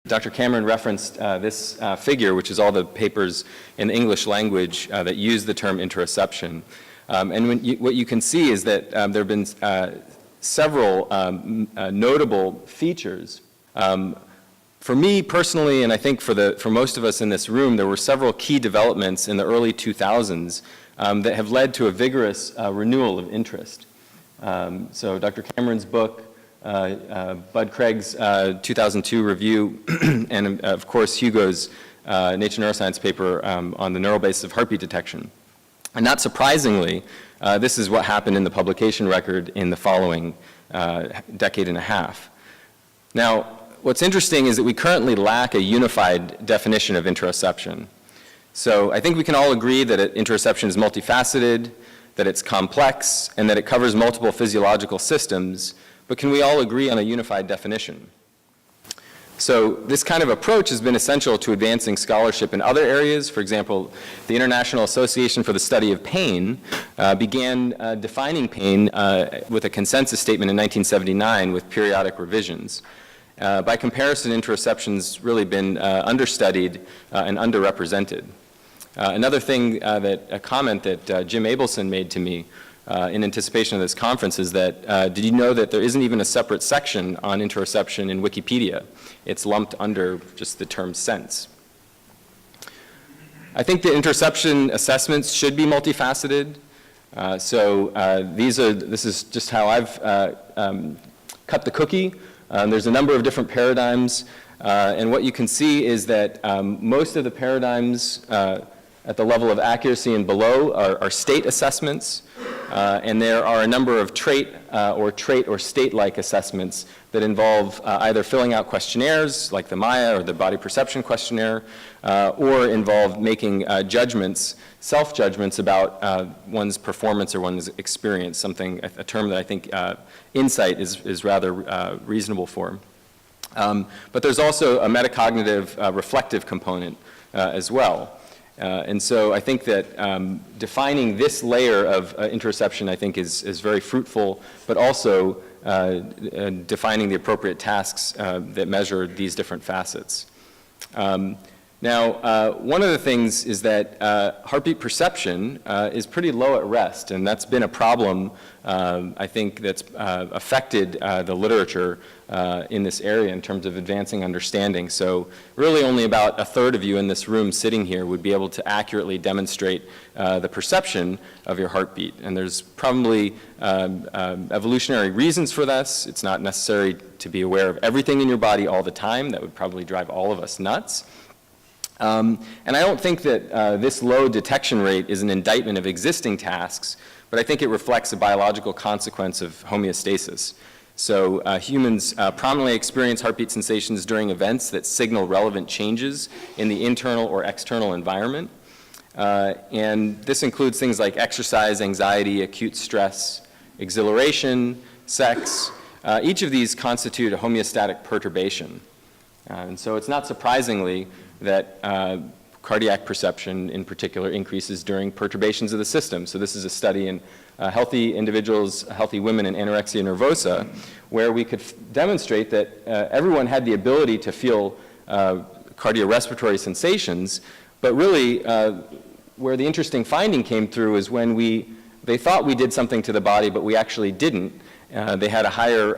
Dr. Cameron referenced this figure, which is all the papers in the English language that use the term interoception. And what you can see is that there have been several notable features. For me personally, and I think for most of us in this room, there were several key developments in the early 2000s that have led to a vigorous renewal of interest. So Dr. Cameron's book, Bud Craig's 2002 review, and of course Hugo's Nature Neuroscience paper on the neural basis of heartbeat detection. And not surprisingly, this is what happened in the publication record in the following decade and a half. Now, what's interesting is that we currently lack a unified definition of interoception. So I think we can all agree that interoception is multifaceted, that it's complex, and that it covers multiple physiological systems, but can we all agree on a unified definition? So this kind of approach has been essential to advancing scholarship in other areas. For example, the International Association for the Study of Pain began defining pain with a consensus statement in 1979 with periodic revisions. By comparison, interoception's really been understudied and underrepresented. Another thing a comment that Jim Abelson made to me in anticipation of this conference is that, did you know that there isn't even a separate section on interoception in Wikipedia? It's lumped under just the term sense. I think the interoception assessments should be multifaceted. This is just how I've cut the cookie. There's a number of different paradigms, and what you can see is that most of the paradigms at the level of accuracy and below are state assessments, and there are a number of trait or state-like assessments that involve either filling out questionnaires like the Maya or the body perception questionnaire, or involve making judgments, self-judgments about one's performance or one's experience, a term that I think insight is rather reasonable for. But there's also a metacognitive reflective component as well. And so I think that defining this layer of interoception I think is very fruitful, but also defining the appropriate tasks that measure these different facets. Now, one of the things is that heartbeat perception is pretty low at rest, and that's been a problem, I think, that's affected the literature in this area in terms of advancing understanding. So really only about a third of you in this room sitting here would be able to accurately demonstrate the perception of your heartbeat. And there's probably evolutionary reasons for this. It's not necessary to be aware of everything in your body all the time. That would probably drive all of us nuts. And I don't think that this low detection rate is an indictment of existing tasks, but I think it reflects a biological consequence of homeostasis. So humans prominently experience heartbeat sensations during events that signal relevant changes in the internal or external environment. And this includes things like exercise, anxiety, acute stress, exhilaration, sex. Each of these constitute a homeostatic perturbation. And so it's not surprisingly that cardiac perception in particular increases during perturbations of the system. So this is a study in healthy individuals, healthy women in anorexia nervosa, where we could demonstrate that everyone had the ability to feel cardiorespiratory sensations, but really where the interesting finding came through is when they thought we did something to the body, but we actually didn't. They had a higher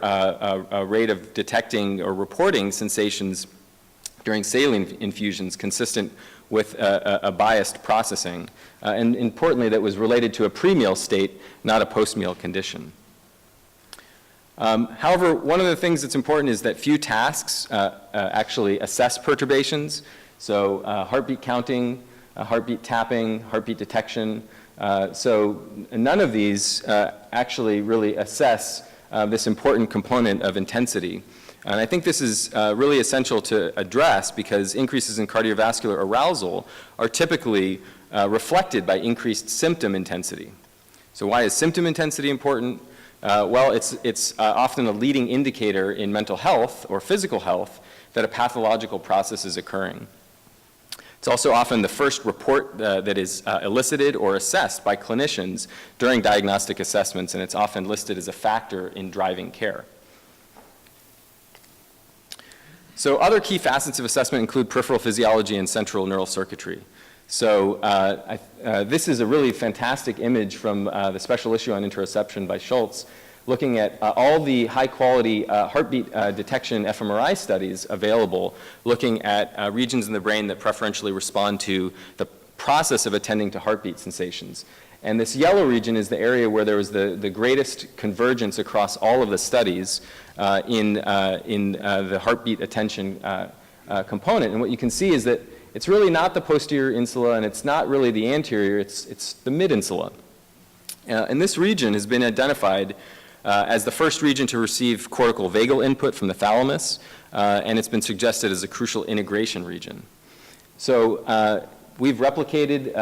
rate of detecting or reporting sensations during saline infusions consistent with a biased processing. And importantly, that was related to a pre-meal state, not a post-meal condition. However, one of the things that's important is that few tasks actually assess perturbations. So heartbeat counting, heartbeat tapping, heartbeat detection. So none of these actually really assess this important component of intensity. And I think this is really essential to address because increases in cardiovascular arousal are typically reflected by increased symptom intensity. So why is symptom intensity important? Well, it's often a leading indicator in mental health or physical health that a pathological process is occurring. It's also often the first report that is elicited or assessed by clinicians during diagnostic assessments, and it's often listed as a factor in driving care. So other key facets of assessment include peripheral physiology and central neural circuitry. So this is a really fantastic image from the special issue on interoception by Schultz, looking at all the high-quality heartbeat detection fMRI studies available, looking at regions in the brain that preferentially respond to the process of attending to heartbeat sensations. And this yellow region is the area where there was the greatest convergence across all of the studies in the heartbeat attention component. And what you can see is that it's really not the posterior insula, and it's not really the anterior, it's the mid-insula. And this region has been identified as the first region to receive cortical vagal input from the thalamus, and it's been suggested as a crucial integration region. So we've replicated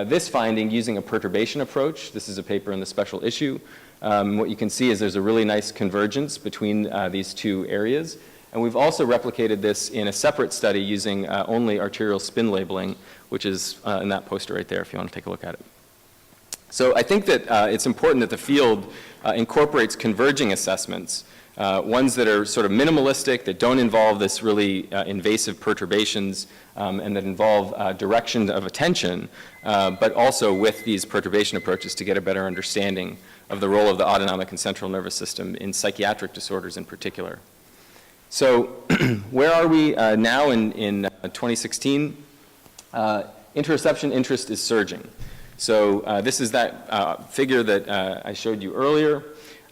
this finding using a perturbation approach. This is a paper in the special issue. What you can see is there's a really nice convergence between these two areas. And we've also replicated this in a separate study using only arterial spin labeling, which is in that poster right there if you want to take a look at it. So I think that it's important that the field incorporates converging assessments, ones that are sort of minimalistic, that don't involve this really invasive perturbations, and that involve direction of attention, but also with these perturbation approaches to get a better understanding of the role of the autonomic and central nervous system in psychiatric disorders in particular. So where are we now in 2016? Interoception interest is surging. So this is that figure that I showed you earlier.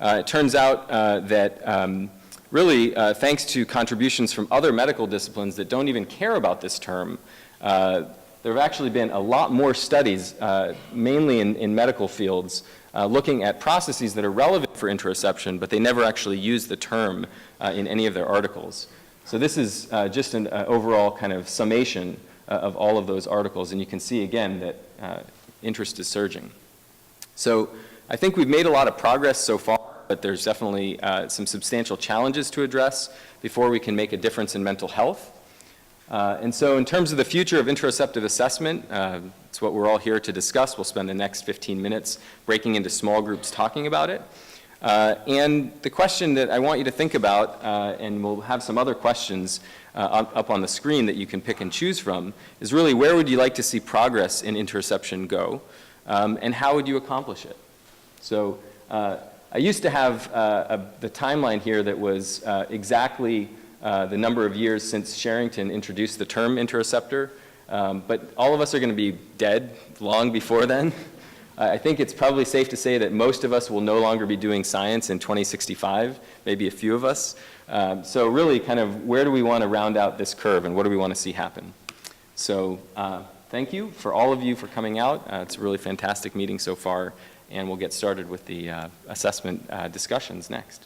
It turns out that really thanks to contributions from other medical disciplines that don't even care about this term, there have actually been a lot more studies, mainly in medical fields, looking at processes that are relevant for interoception, but they never actually use the term in any of their articles. So this is just an overall kind of summation of all of those articles, and you can see again that interest is surging. So I think we've made a lot of progress so far, but there's definitely some substantial challenges to address before we can make a difference in mental health. And so in terms of the future of interoceptive assessment, it's what we're all here to discuss. We'll spend the next 15 minutes breaking into small groups talking about it. And the question that I want you to think about, and we'll have some other questions up on the screen that you can pick and choose from, is really where would you like to see progress in interoception go, and how would you accomplish it? So I used to have the timeline here that was exactly the number of years since Sherrington introduced the term interoceptor, but all of us are going to be dead long before then. I think it's probably safe to say that most of us will no longer be doing science in 2065, maybe a few of us. So really kind of where do we want to round out this curve and what do we want to see happen? So thank you for all of you for coming out. It's a really fantastic meeting so far, and we'll get started with the assessment discussions next.